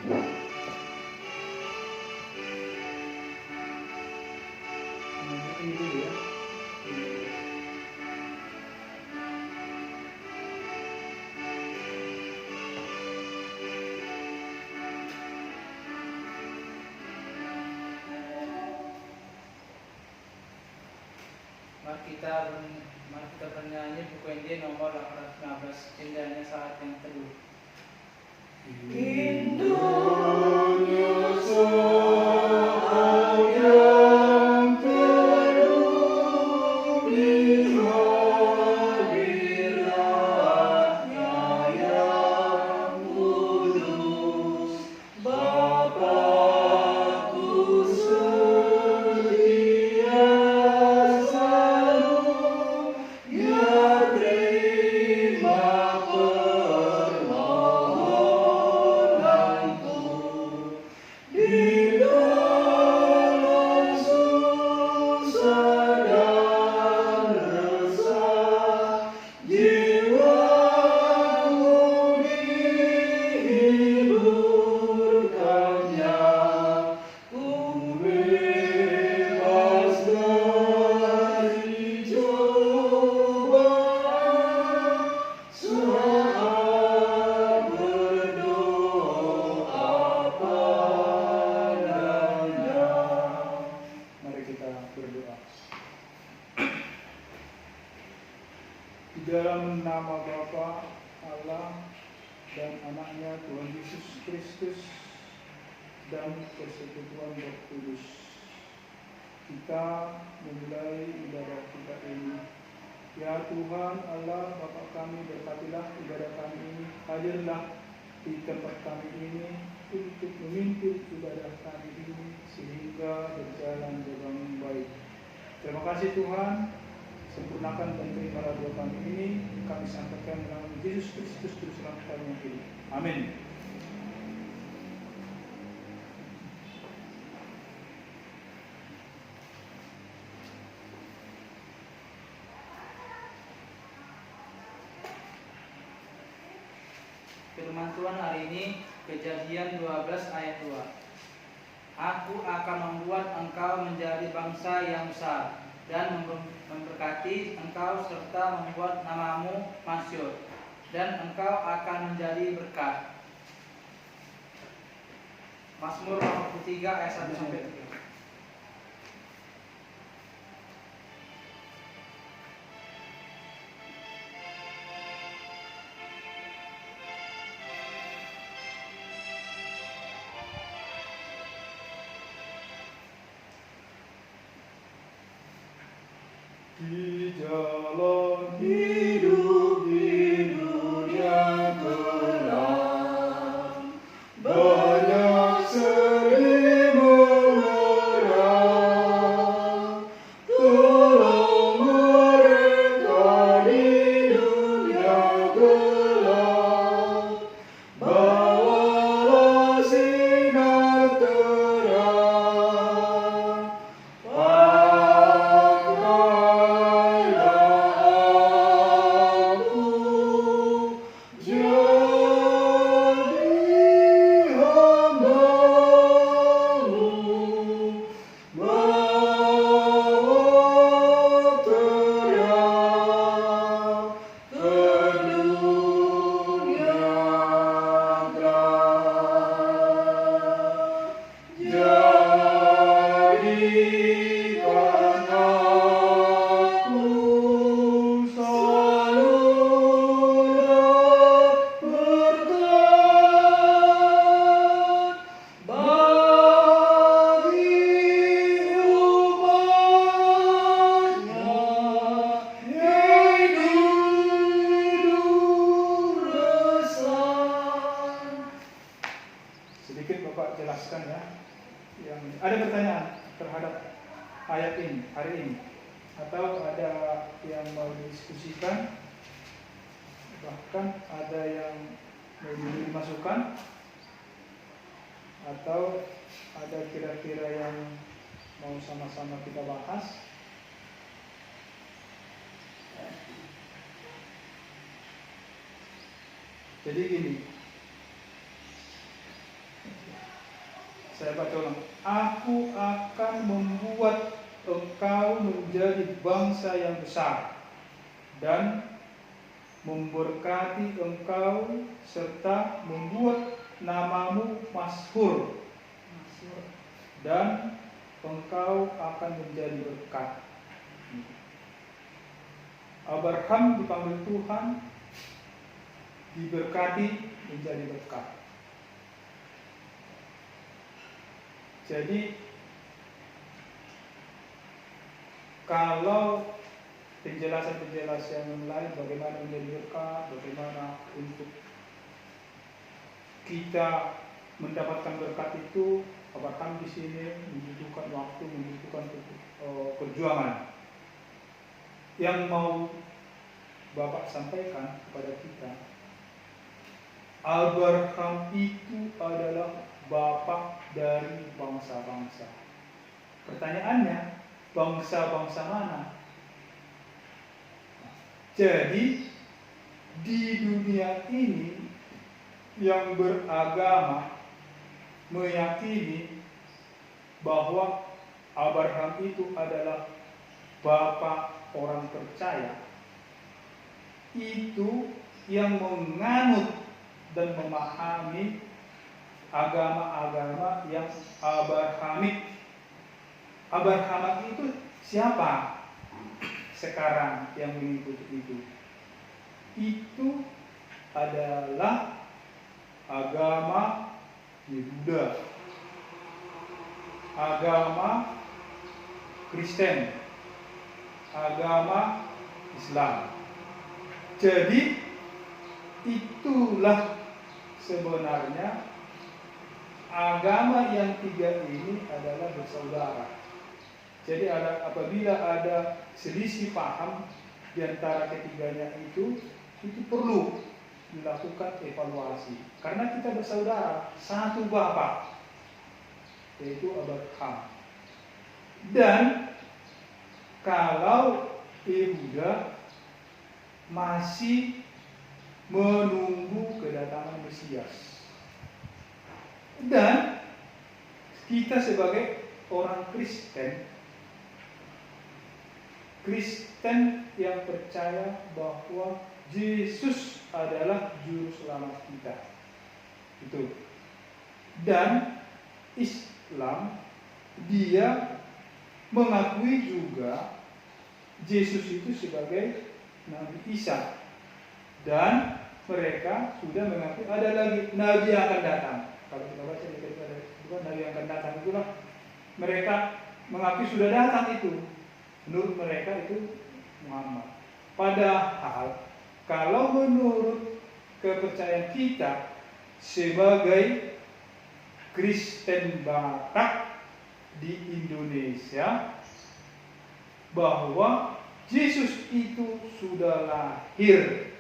Ini dulu ya. Mari kita bernyanyi buku Injil nomor 815, indahnya saat yang teduh. Indahnya saat yang teduh di hadiratnya yang kudus, Bapakku setia selalu, ya terima permohonanku. Di dalam susah dan resah, jiwaku dihiburkannya. Ku bebas dari cobaan saat berdoa padanya. Mari kita berdoa. Di dalam nama Bapa, Allah, dan Anaknya Tuhan Yesus Kristus, dan persekutuan Roh Kudus, kita memulai ibadah kita ini. Ya Tuhan Allah, Bapa kami, berkatilah ibadah kami ini. Hadirlah di tempat kami ini untuk memimpin ibadah kami ini sehingga berjalan dengan baik. Terima kasih Tuhan. Sempurnakan dan terima doa kami ini. Kami sampaikan dalam Yesus Kristus Juru Selamat kami yang hidup. Amin. Firman Tuhan hari ini, Kejadian 12 ayat 2. Aku akan membuat engkau menjadi bangsa yang besar dan memberkati engkau serta membuat namamu masyhur, dan engkau akan menjadi berkat. Mazmur 43 ayat 1-3. Di jalan hidup di dunia gelap, banyak sedih mengeram. Tolong mereka di dunia gelap, bawalah sinar terang. Sedikit Bapak jelaskan ya. Yang ada pertanyaan terhadap ayat ini hari ini, atau ada yang mau didiskusikan, bahkan ada yang mau dimasukkan, atau ada kira-kira yang mau sama-sama kita bahas. Jadi gini, Saya baca ulang. Aku akan membuat engkau menjadi bangsa yang besar dan memberkati engkau serta membuat namamu masyhur dan engkau akan menjadi berkat. Abraham dipanggil Tuhan, diberkati menjadi berkat. Jadi kalau penjelasan-penjelasan yang lain bagaimana menjadi berkat, bagaimana untuk kita mendapatkan berkat itu, Abraham di sini membutuhkan waktu, membutuhkan perjuangan. Yang mau Bapak sampaikan kepada kita, Abraham itu adalah bapak dari bangsa-bangsa. Pertanyaannya, bangsa-bangsa mana? Jadi di dunia ini yang beragama meyakini bahwa Abraham itu adalah bapak orang percaya, itu yang menganut dan memahami agama-agama yang Abrahamik. Abrahamik itu siapa sekarang yang mengikuti itu? Itu adalah agama Yehuda, agama Kristen, agama Islam. Jadi itulah sebenarnya agama yang tiga ini adalah bersaudara. Jadi apabila ada selisih paham di antara ketiganya itu perlu dilakukan evaluasi. Karena kita bersaudara, satu bapak, yaitu Abraham. Dan kalau Yehuda masih menunggu kedatangan Mesias. Dan kita sebagai orang Kristen yang percaya bahwa Yesus adalah juru selamat kita. Itu. Dan Islam dia mengakui juga Yesus itu sebagai Nabi Isa. Dan mereka sudah mengakui ada lagi Nabi yang akan datang. Kalau kita baca di bukan Nabi yang akan datang itulah mereka mengakui sudah datang itu. Menurut mereka itu Muhammad. Padahal kalau menurut kepercayaan kita sebagai Kristen Batak di Indonesia, bahwa Yesus itu sudah lahir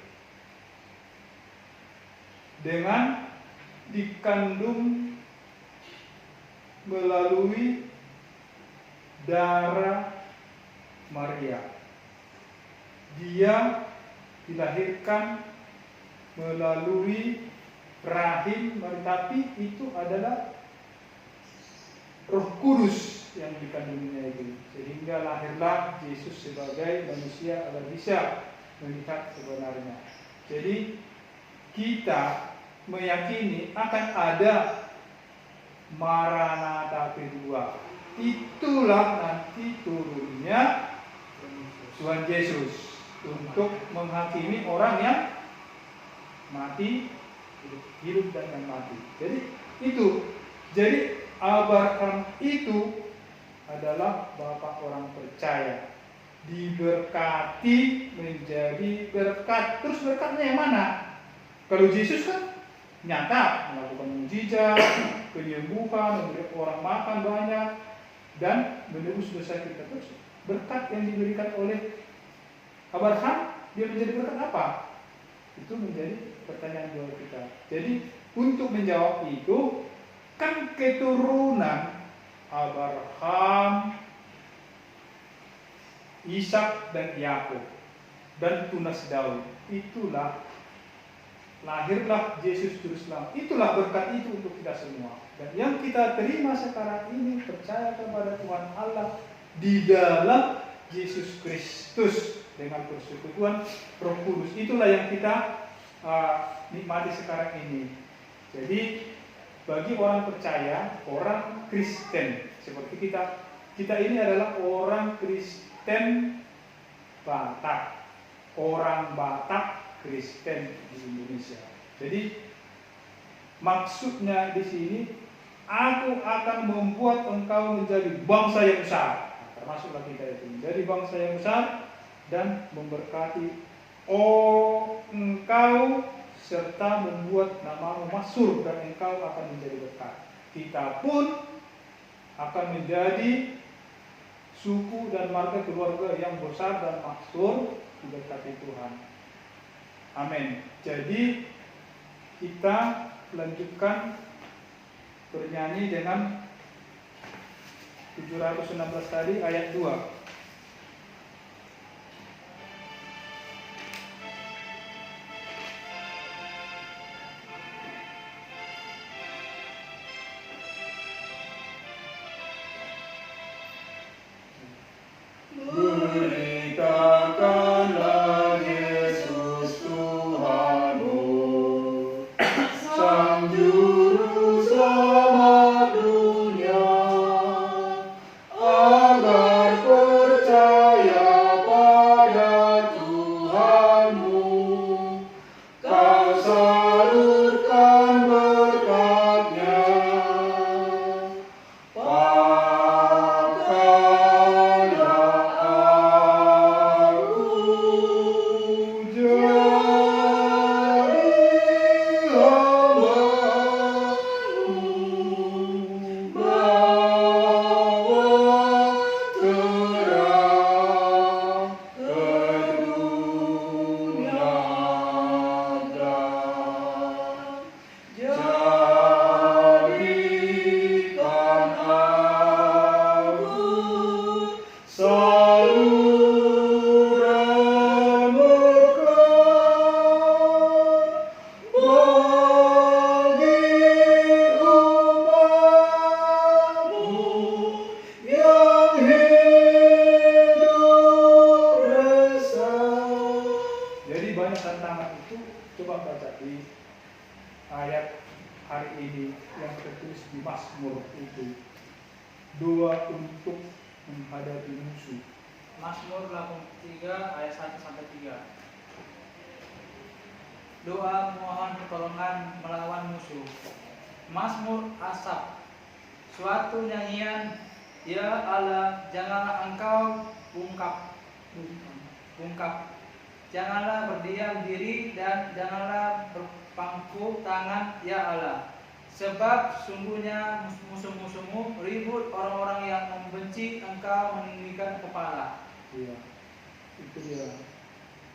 dengan dikandung melalui darah Maria. Dia dilahirkan melalui rahim Maria, tapi itu adalah Roh Kudus yang dikandungnya itu. Sehingga lahirlah Yesus sebagai manusia agar bisa melihat sebenarnya. Jadi kita meyakini akan ada Maranatha kedua. Itulah nanti turunnya Tuhan Yesus untuk menghakimi orang yang mati, hidup dan yang mati. Jadi itu. Jadi Abraham itu adalah bapak orang percaya, diberkati menjadi berkat. Terus berkatnya yang mana? Kalau Yesus kan nyata melakukan mukjizat, penyembuhan, memberi orang makan banyak, dan menebus dosa kita. Terus berkat yang diberikan oleh Abraham, dia menjadi berkat apa? Itu menjadi pertanyaan buat kita. Jadi untuk menjawab itu, kan keturunan Abraham, Ishak dan Yakub dan tunas Daud, itulah lahirlah Yesus Juru Selamat. Itulah berkat itu untuk kita semua. Dan yang kita terima sekarang ini percaya kepada Tuhan Allah di dalam Yesus Kristus dengan persekutuan Roh Kudus. Itulah yang kita nikmati sekarang ini. Jadi bagi orang percaya, orang Kristen seperti kita ini adalah orang Kristen Batak, orang Batak Kristen di Indonesia. Jadi maksudnya di sini, aku akan membuat engkau menjadi bangsa yang besar. Nah, termasuklah kita itu menjadi bangsa yang besar dan memberkati engkau serta membuat namamu masyhur dan engkau akan menjadi berkat. Kita pun akan menjadi suku dan marga keluarga yang besar dan masyhur diberkati Tuhan. Amin. Jadi kita lanjutkan bernyanyi dengan 716 tadi ayat 2. Beritakanlah Yesus Tuhanmu, Sang Juru Selamat dunia, agar percaya pada Tuhanmu, kau salurkan berkat-Nya. Doa untuk menghadapi musuh. Mazmur 83 ayat 1 sampai 3. Doa mohon pertolongan melawan musuh. Mazmur Asaf. Suatu nyanyian, ya Allah, janganlah engkau bungkap. Janganlah berdiam diri dan janganlah berpangku tangan, ya Allah. Sebab sungguhnya musuh-musuhmu ribut, orang-orang yang membenci engkau meninggikan kepala. Iya, itu dia.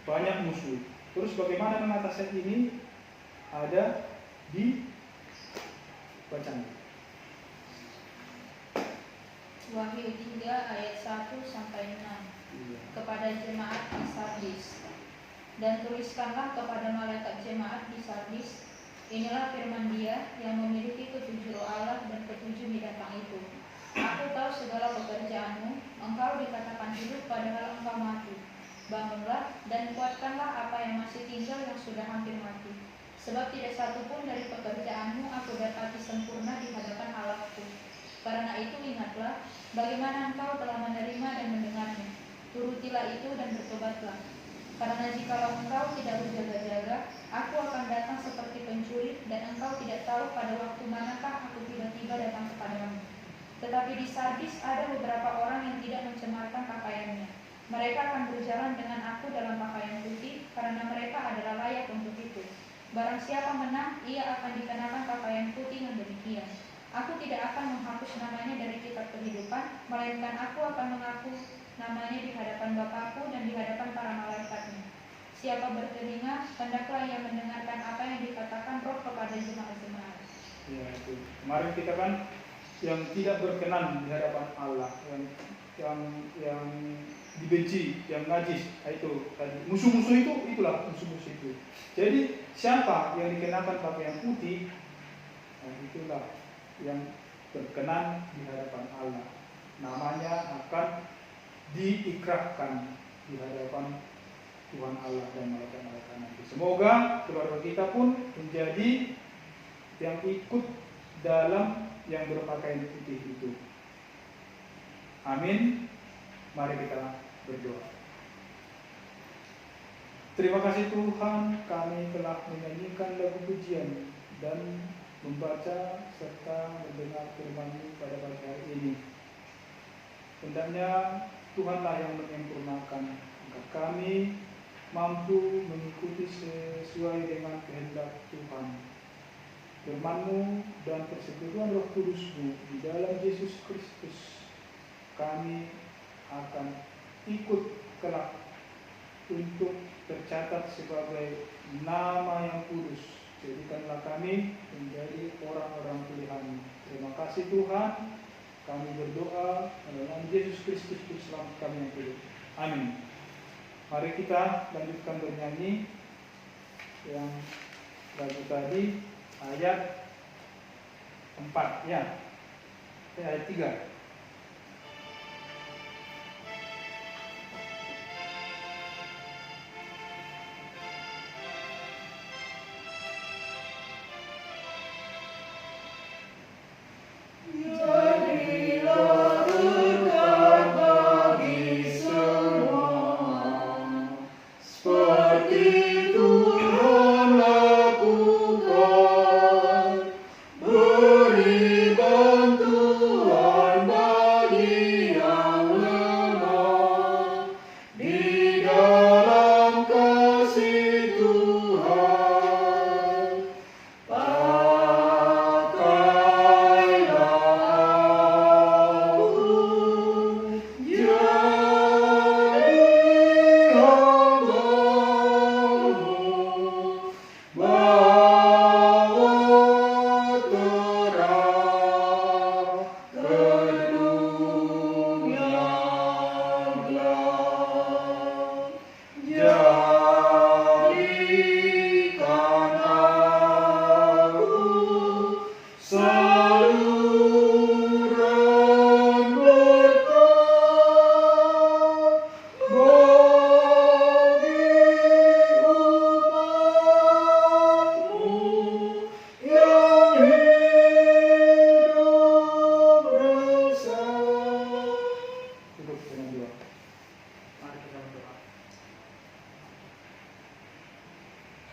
Banyak musuh. Terus bagaimana mengatasi ini? Ada di bacaan. Wahyu 3 ayat 1 sampai 6. Iya. Kepada jemaat di Sardis. Dan tuliskanlah kepada malaikat jemaat di Sardis, inilah firman Dia yang memiliki ketujuh roh Allah dan ketujuh binatang itu. Aku tahu segala pekerjaanmu, engkau dikatakan hidup padahal engkau mati. Bangunlah dan kuatkanlah apa yang masih tinggal yang sudah hampir mati. Sebab tidak satu pun dari pekerjaanmu aku dapati sempurna di hadapan Allahku. Karena itu ingatlah bagaimana engkau telah menerima dan mendengarnya. Turutilah itu dan bertobatlah. Karena jikalau engkau tidak berjaga-jaga, aku akan datang seperti pencuri, dan engkau tidak tahu pada waktu manakah aku tiba-tiba datang kepadamu. Tetapi di Sardis ada beberapa orang yang tidak mencemarkan pakaiannya. Mereka akan berjalan dengan aku dalam pakaian putih, karena mereka adalah layak untuk itu. Barang siapa menang, ia akan dikenakan pakaian putih yang demikian. Aku tidak akan menghapus namanya dari kitab kehidupan, melainkan aku akan mengaku namanya di hadapan Bapakku dan di hadapan para malaikatnya. Siapa bertelinga, hendaklah ia mendengarkan apa yang dikatakan Roh kepada jemaat-jemaat. Ya, itu. Kemarin kita kan yang tidak berkenan di hadapan Allah, yang dibenci, yang najis. Itu tadi musuh-musuh itulah musuh-musuh itu. Jadi siapa yang dikenakan pakaian putih, itulah yang berkenan di hadapan Allah. Namanya akan diikrarkan di hadapan Tuhan Allah dan malaikat-malaikat nanti. Semoga keluarga kita pun menjadi yang ikut dalam yang berpakaian putih itu. Amin. Mari kita berdoa. Terima kasih Tuhan, kami telah menyanyikan lagu pujian dan membaca serta mendengar firman-Mu pada pagi hari ini. Hendaknya Tuhanlah yang menyempurnakan agar kami mampu mengikuti sesuai dengan kehendak Tuhan. Firman-Mu dan persekutuan Roh Kudus-Mu di dalam Yesus Kristus, kami akan ikut kelak untuk tercatat sebagai nama yang kudus. Jadikanlah kami menjadi orang-orang pilihan. Terima kasih Tuhan. Kami berdoa dalam Yesus Kristus Selamat kami yang hidup. Amin. Mari kita lanjutkan bernyanyi yang lagu tadi ayat 4 ya. Ayat 3.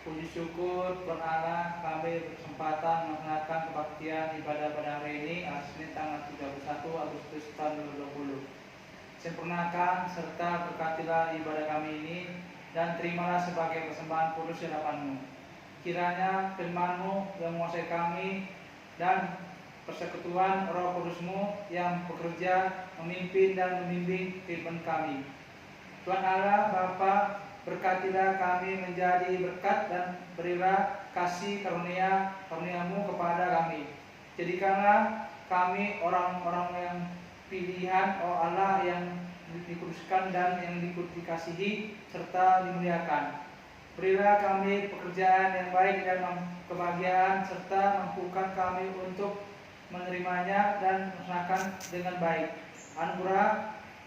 Puji syukur Tuhan Allah, kami berkesempatan melaksanakan kebaktian ibadah pada hari ini, Senin tanggal 31 Agustus tahun 2020. Sempurnakan serta berkatilah ibadah kami ini dan terimalah sebagai persembahan kudus di hadapan-Mu. Kiranya firman-Mu yang menguasai kami dan persekutuan Roh Kudus-Mu yang bekerja, memimpin dan membimbing kehidupan kami. Tuhan Allah Bapa, berkatilah kami menjadi berkat dan berilah kasih karunia-Mu kepada kami. Jadikanlah kami orang-orang yang pilihan, oh Allah, yang dikuduskan dan yang dikasihi serta dimuliakan. Berilah kami pekerjaan yang baik dan kebahagiaan serta mampukan kami untuk menerimanya dan melaksanakan dengan baik.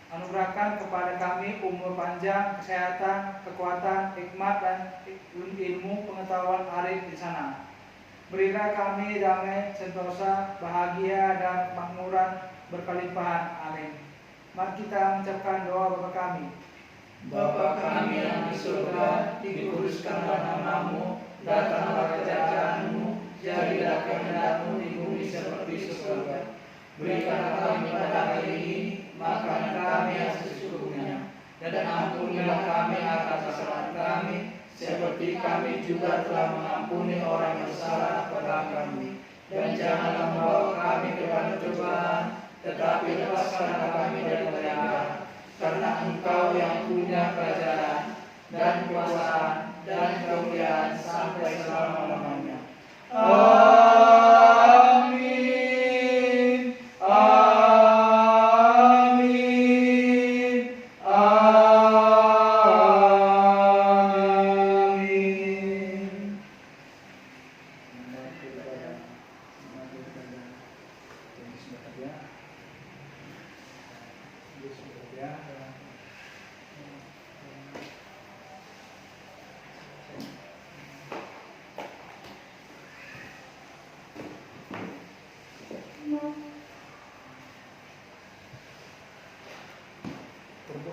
Anugerahkan kepada kami umur panjang, kesehatan, kekuatan, hikmat, dan ilmu pengetahuan arif di sana. Berilah kami damai, sentosa, bahagia, dan kemakmuran berkelimpahan. Amin. Mari kita mengucapkan doa Bapa kami. Bapa kami yang di surga, dikuduskanlah nama-Mu, datanglah kerajaan-Mu, jadilah kehendak-Mu di bumi seperti di surga. Berikanlah kami pada hari ini makan kami yang secukupnya, dan ampunilah kami atas kesalahan kami, seperti kami juga telah mengampuni orang yang salah kepada kami. Dan janganlah membawa kami ke dalam cobaan, tetapi lepaskanlah kami dari jahat. Karena Engkau yang punya kerajaan dan kekuasaan dan kemuliaan sampai selama-lamanya. Amin. ya